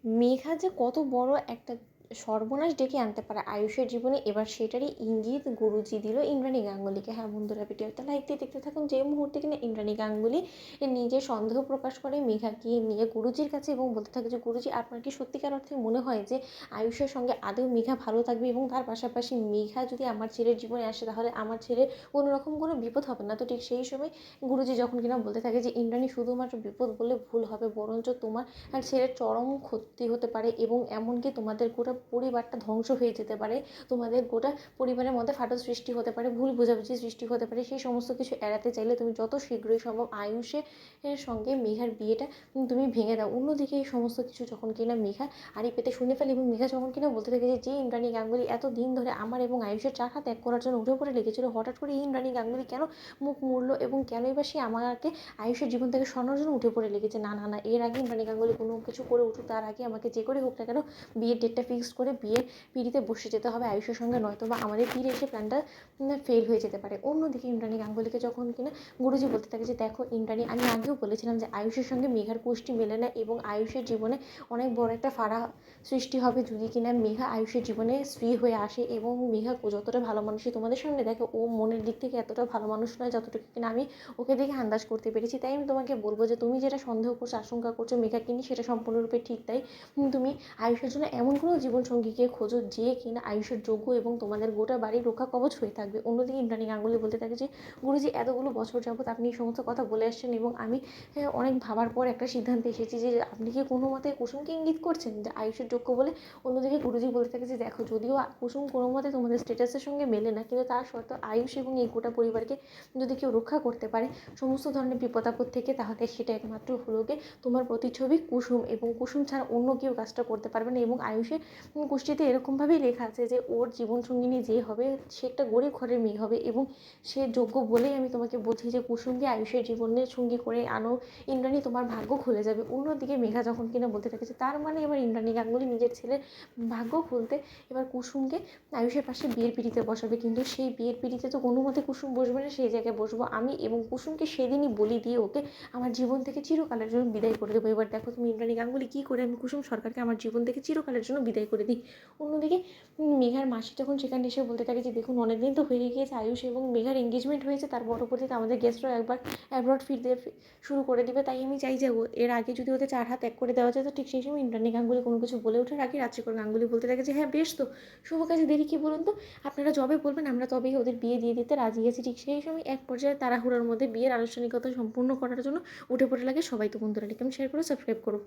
মেঘা যে কত বড় একটা সর্বনাশ ডেকে আনতে পারে আয়ুষের জীবনে, এবার সেটারই ইঙ্গিত গুরুজি দিল ইন্দ্রাণী গাঙ্গুলিকে। হ্যাঁ বন্ধুরা, ভিডিওটা লাইক দিয়ে দেখতে থাকুন। যে মুহূর্তে কিনা ইন্দ্রাণী গাঙ্গুলি নিজের সন্দেহ প্রকাশ করে মেঘাকে নিয়ে গুরুজির কাছে এবং বলতে থাকে যে গুরুজি, আপনার কি সত্যিকার অর্থে মনে হয় যে আয়ুষের সঙ্গে আদৌ মেঘা ভালো থাকবে, এবং তার পাশাপাশি মেঘা যদি আমার ছেলের জীবনে আসে তাহলে আমার ছেলের কোনো রকম কোনো বিপদ হবে না? তো ঠিক সেই সময় গুরুজি যখন কিনা বলতে থাকে যে ইন্দ্রাণী, শুধুমাত্র বিপদ বলে ভুল হবে, বরঞ্চ তোমার আর ছেলের চরম ক্ষতি হতে পারে এবং এমনকি তোমাদের গোটা পরিবারটা ধ্বংস হয়ে যেতে পারে, তোমাদের গোটা পরিবারের মধ্যে ফাটল সৃষ্টি হতে পারে, ভুল বোঝাবুঝি সৃষ্টি হতে পারে। সেই সমস্ত কিছু এড়াতে চাইলে তুমি যত শীঘ্রই সম্ভব আয়ুষের সঙ্গে মেঘার বিয়েটা তুমি ভেঙে দাও। অন্যদিকে এই সমস্ত কিছু যখন কিনা মেঘা আড়ি পেতে শুনে ফেলে এবং মেঘা যখন কিনা বলতে থাকে যে ইন্দ্রাণী গাঙ্গুলি এত দিন ধরে আমার এবং আয়ুষের চার হাত এক করার জন্য উঠে পড়ে লেগেছিল, হঠাৎ করে এই ইন্দ্রাণী গাঙ্গুলি কেন মুখ মুড়ল এবং কেনই বা সে আমাকে আয়ুষের জীবন থেকে সরানোর জন্য উঠে পড়ে লেগেছে? না না না, এর আগে ইন্দ্রাণী গাঙ্গুলি কোনো কিছু করে উঠুক, তার আগে আমাকে যে করে হোক না কেন বিয়ের ডেটটা ফিক্সড করে বিয়ের পিঁড়িতে বসে যেতে হবে আয়ুষের সঙ্গে, নয়তো বা আমাদের তীরে এসে প্ল্যানটা ফেল হয়ে যেতে পারে। অন্যদিকে ইন্দ্রাণী গাঙ্গুলিকে যখন কিনা গুরুজি বলতে থাকে যে দেখো ইন্দ্রাণী, আমি আগেও বলেছিলাম যে আয়ুষের সঙ্গে মেঘার কোষ্ঠী মেলে না এবং আয়ুষের জীবনে অনেক বড় একটা ফাড়া সৃষ্টি হবে যদি কিনা মেঘা আয়ুষের জীবনে স্ত্রী হয়ে আসে। এবং মেঘা যতটা ভালো মানুষই তোমাদের সামনে দেখো, ও মনের দিক থেকে এতটা ভালো মানুষ নয় যতটুকু কিনা আমি ওকে দেখে আন্দাজ করতে পেরেছি। তাই আমি তোমাকে বলবো যে তুমি যেটা সন্দেহ করছো, আশঙ্কা করছো মেঘাকে নিয়ে, সেটা সম্পূর্ণরূপে ঠিক। তাই তুমি আয়ুষের জন্য এমন কোনো জীবনসঙ্গীকে খোঁজো যে কিনা আয়ুষের যোগ্য এবং তোমাদের গোটা বাড়ির রক্ষা কবচ হয়ে থাকবে। অন্যদিকে ইন্দ্রাণী গাঙ্গুলি বলতে থাকে যে গুরুজি, এতগুলো বছর যাবত আপনি এই সমস্ত কথা বলে আসছেন এবং আমি অনেক ভাবার পর একটা সিদ্ধান্তে এসেছি যে আপনি কি কোনো মতে কুসুমকে ইঙ্গিত করছেন যে আয়ুষের যোগ্য বলে? অন্যদিকে গুরুজি বলতে থাকে যে দেখো, যদিও কুসুম কোনো মতে তোমাদের স্ট্যাটাসের সঙ্গে মেলে না, কিন্তু তার সত্ত্বেও আয়ুষ এবং এই গোটা পরিবারকে যদি কেউ রক্ষা করতে পারে সমস্ত ধরনের বিপদ আপদ থেকে, তাহলে সেটা একমাত্র হলো গিয়ে তোমার প্রতিচ্ছবি কুসুম, এবং কুসুম ছাড়া অন্য কেউ কাজটা করতে পারবে না। এবং আয়ুষের গোষ্ঠীতে এরকমভাবেই লেখা আছে যে ওর জীবনসঙ্গিনী যে হবে সে একটা গরিব ঘরের মেয়ে হবে, এবং সে যোগ্য বলেই আমি তোমাকে বলছি যে কুসুমকে আয়ুষের জীবনের সঙ্গী করে আনো, ইন্দ্রাণী তোমার ভাগ্য খুলে যাবে। অন্যদিকে মেঘা যখন কিনা বলতে থাকেছে, তার মানে এবার ইন্দ্রাণী গাঙ্গুলি নিজের ছেলের ভাগ্য খুলতে এবার কুসুমকে আয়ুষের পাশে বিয়ের পিঁড়িতে বসাবে, কিন্তু সেই বিয়ের পিঁড়িতে তো কোনো মতে কুসুম বসবে না, সেই জায়গায় বসবো আমি, এবং কুসুমকে সেদিনই বলি দিয়ে ওকে আমার জীবন থেকে চিরকালের জন্য বিদায় করে দেবো। এবার দেখো তুমি ইন্দ্রাণী গাঙ্গুলি কী করে আমি কুসুম সরকারকে আমার জীবন থেকে চিরকালের জন্য বিদায় করে দিই। অন্যদিকে মেঘার মাসি যখন সেখানে এসে বলতে থাকে যে দেখুন, অনেকদিন তো হয়ে গিয়েছে আয়ুষ এবং মেঘার এঙ্গেজমেন্ট হয়েছে, তার পরবর্তীতে আমাদের গেস্টরা একবার অ্যাব্রড ফিরতে শুরু করে দেবে, তাই আমি চাই যে এর আগে যদি ওদের চার হাত এক করে দেওয়া যায়। তো ঠিক সেই সময় ইন্দ্রাণী গাঙ্গুলি কোনো কিছু বলে ওঠার আগে রাত্রিকর গাঙ্গুলি বলতে থাকে যে হ্যাঁ বেশ, তো শুভ কাজে দেরি কী বলুন তো, আপনারা যবে বলবেন আমরা তবেই ওদের বিয়ে দিয়ে দিতে রাজি আছি। ঠিক সেই সময় এক পর্যায়ে তাড়াহুড়োর মধ্যে বিয়ের আনুষ্ঠানিকতা সম্পূর্ণ করার জন্য উঠে পড়ে লাগে সবাই। তো বন্ধুরা, লাইক শেয়ার করো, সাবস্ক্রাইব করো।